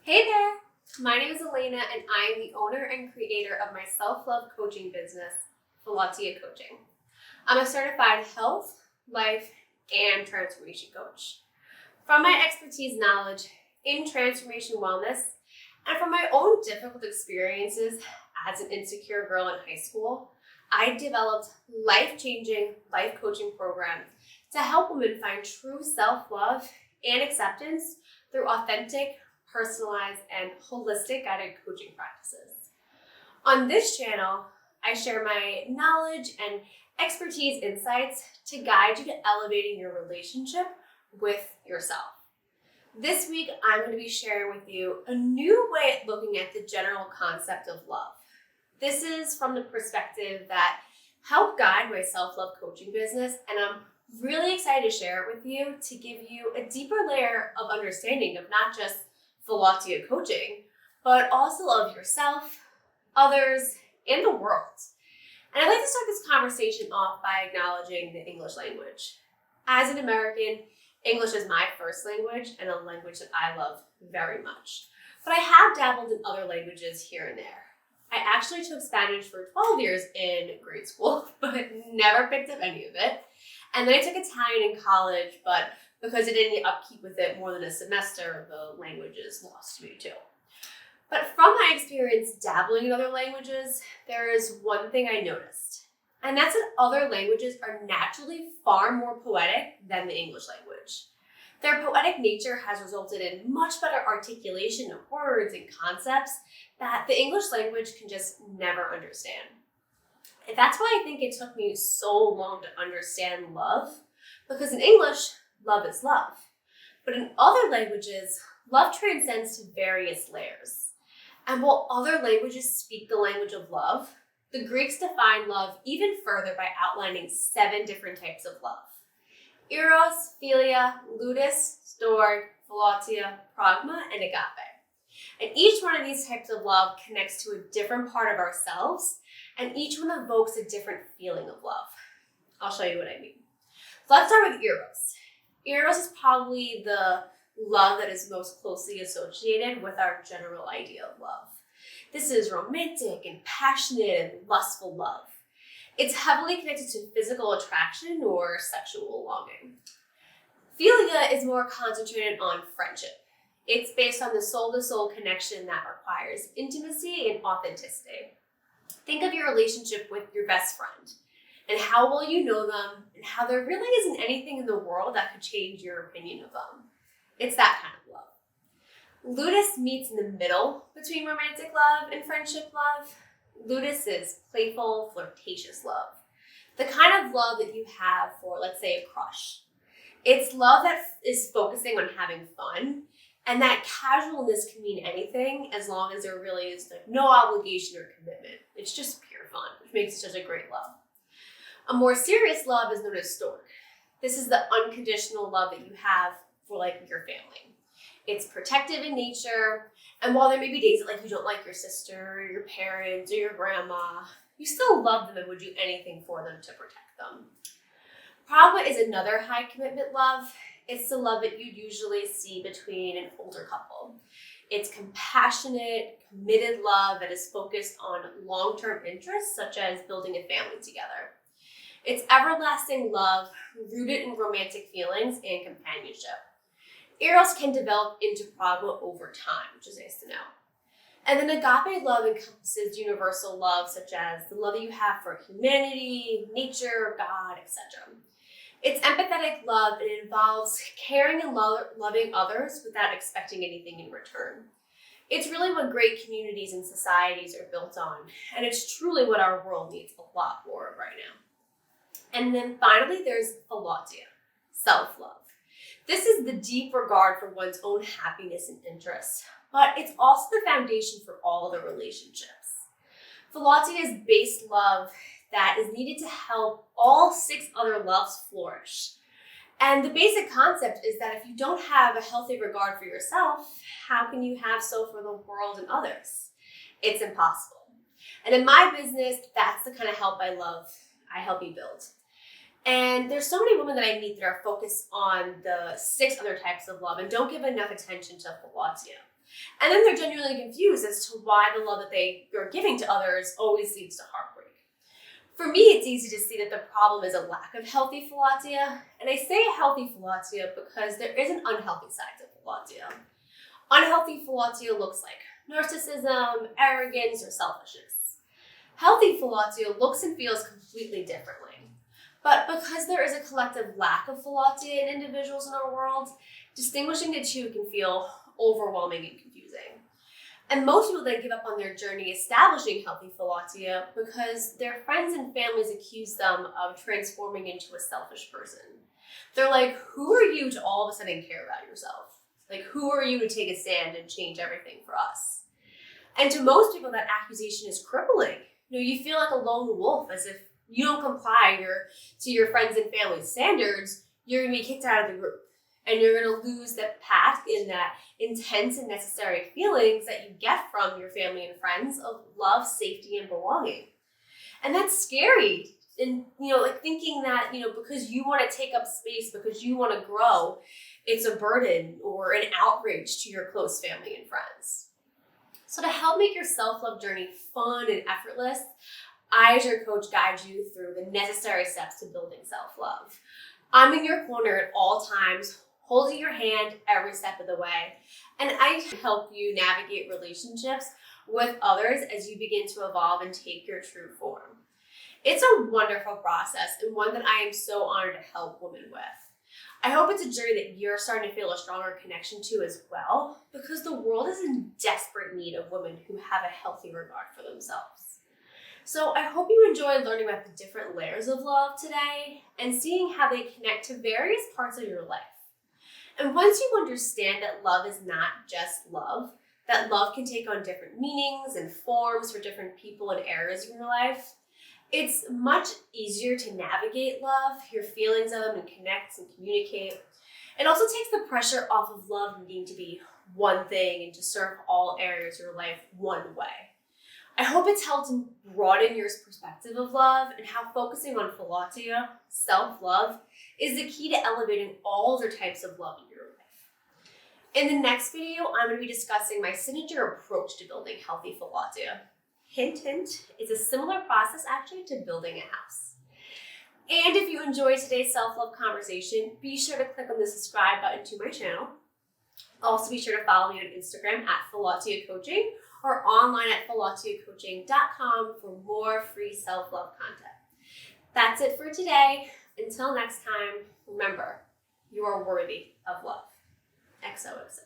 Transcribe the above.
Hey there! My name is Elena and I am the owner and creator of my self-love coaching business, Philautia Coaching. I'm a certified health, life, and transformation coach. From my expertise knowledge in transformation wellness and from my own difficult experiences as an insecure girl in high school, I developed life-changing life coaching programs to help women find true self-love and acceptance through authentic, personalized, and holistic guided coaching practices. On this channel, I share my knowledge and expertise insights to guide you to elevating your relationship with yourself. This week, I'm going to be sharing with you a new way of looking at the general concept of love. This is from the perspective that helped guide my self-love coaching business, and I'm really excited to share it with you to give you a deeper layer of understanding of not just Philautia coaching, but also of yourself, others, and the world. And I'd like to start this conversation off by acknowledging the English language. As an American, English is my first language and a language that I love very much. But I have dabbled in other languages here and there. I actually took Spanish for 12 years in grade school, but never picked up any of it. And then I took Italian in college, but because I didn't upkeep with it more than a semester, the language is lost to me too. But from my experience dabbling in other languages, there is one thing I noticed, and that's that other languages are naturally far more poetic than the English language. Their poetic nature has resulted in much better articulation of words and concepts that the English language can just never understand. And that's why I think it took me so long to understand love, because in English, love is love. But in other languages, love transcends to various layers. And while other languages speak the language of love, the Greeks define love even further by outlining 7 different types of love: eros, philia, ludus, storge, philautia, pragma, and agape. And each one of these types of love connects to a different part of ourselves, and each one evokes a different feeling of love. I'll show you what I mean. So let's start with eros. Eros is probably the love that is most closely associated with our general idea of love. This is romantic and passionate and lustful love. It's heavily connected to physical attraction or sexual longing. Philia is more concentrated on friendship. It's based on the soul-to-soul connection that requires intimacy and authenticity. Think of your relationship with your best friend and how well you know them and how there really isn't anything in the world that could change your opinion of them. It's that kind of love. Ludus meets in the middle between romantic love and friendship love. Ludus is playful, flirtatious love. The kind of love that you have for, let's say, a crush. It's love that is focusing on having fun, and that casualness can mean anything as long as there really is no obligation or commitment. It's just pure fun, which makes it such a great love. A more serious love is known as storge. This is the unconditional love that you have for your family. It's protective in nature, and while there may be days that you don't like your sister or your parents or your grandma, you still love them and would do anything for them to protect them. Pragma is another high commitment love. It's the love that you usually see between an older couple. It's compassionate, committed love that is focused on long-term interests, such as building a family together. It's everlasting love rooted in romantic feelings and companionship. Eros can develop into pragma over time, which is nice to know. And then agape love encompasses universal love, such as the love that you have for humanity, nature, God, etc. It's empathetic love, and it involves caring and loving others without expecting anything in return. It's really what great communities and societies are built on, and it's truly what our world needs a lot more of right now. And then finally, there's Philautia, self-love. This is the deep regard for one's own happiness and interests, but it's also the foundation for all other relationships. Philautia is base love that is needed to help all 6 other loves flourish. And the basic concept is that if you don't have a healthy regard for yourself, how can you have so for the world and others? It's impossible. And in my business, that's the kind of help I love. I help you build. And there's so many women that I meet that are focused on the 6 other types of love and don't give enough attention to Philautia. And then they're genuinely confused as to why the love that they are giving to others always leads to heartbreak. For me, it's easy to see that the problem is a lack of healthy Philautia. And I say healthy Philautia because there is an unhealthy side to Philautia. Unhealthy Philautia looks like narcissism, arrogance, or selfishness. Healthy Philautia looks and feels completely differently. But because there is a collective lack of Philautia in individuals in our world, distinguishing the two can feel overwhelming and confusing. And most people then give up on their journey establishing healthy Philautia because their friends and families accuse them of transforming into a selfish person. They're like, who are you to all of a sudden care about yourself? Like, who are you to take a stand and change everything for us? And to most people, that accusation is crippling. You feel like a lone wolf, as if you don't comply to your friends and family's standards, you're going to be kicked out of the group. And you're going to lose that path in that intense and necessary feelings that you get from your family and friends of love, safety, and belonging. And that's scary. And, like thinking that, because you want to take up space, because you want to grow, it's a burden or an outrage to your close family and friends. So to help make your self-love journey fun and effortless, I, as your coach, guide you through the necessary steps to building self-love. I'm in your corner at all times, holding your hand every step of the way, and I help you navigate relationships with others as you begin to evolve and take your true form. It's a wonderful process and one that I am so honored to help women with. I hope it's a journey that you're starting to feel a stronger connection to as well, because the world is in desperate need of women who have a healthy regard for themselves. So I hope you enjoyed learning about the different layers of love today and seeing how they connect to various parts of your life. And once you understand that love is not just love, that love can take on different meanings and forms for different people and areas of your life, it's much easier to navigate love, your feelings of them, and connect and communicate. It also takes the pressure off of love needing to be one thing and to serve all areas of your life one way. I hope it's helped broaden your perspective of love and how focusing on Philautia, self-love, is the key to elevating all other types of love in your life. In the next video, I'm going to be discussing my signature approach to building healthy Philautia. Hint, hint, it's a similar process actually to building a house. And if you enjoyed today's self-love conversation, be sure to click on the subscribe button to my channel. Also be sure to follow me on Instagram at Philautia Coaching or online at philautiacoaching.com for more free self-love content. That's it for today. Until next time, remember, you are worthy of love. XOXO.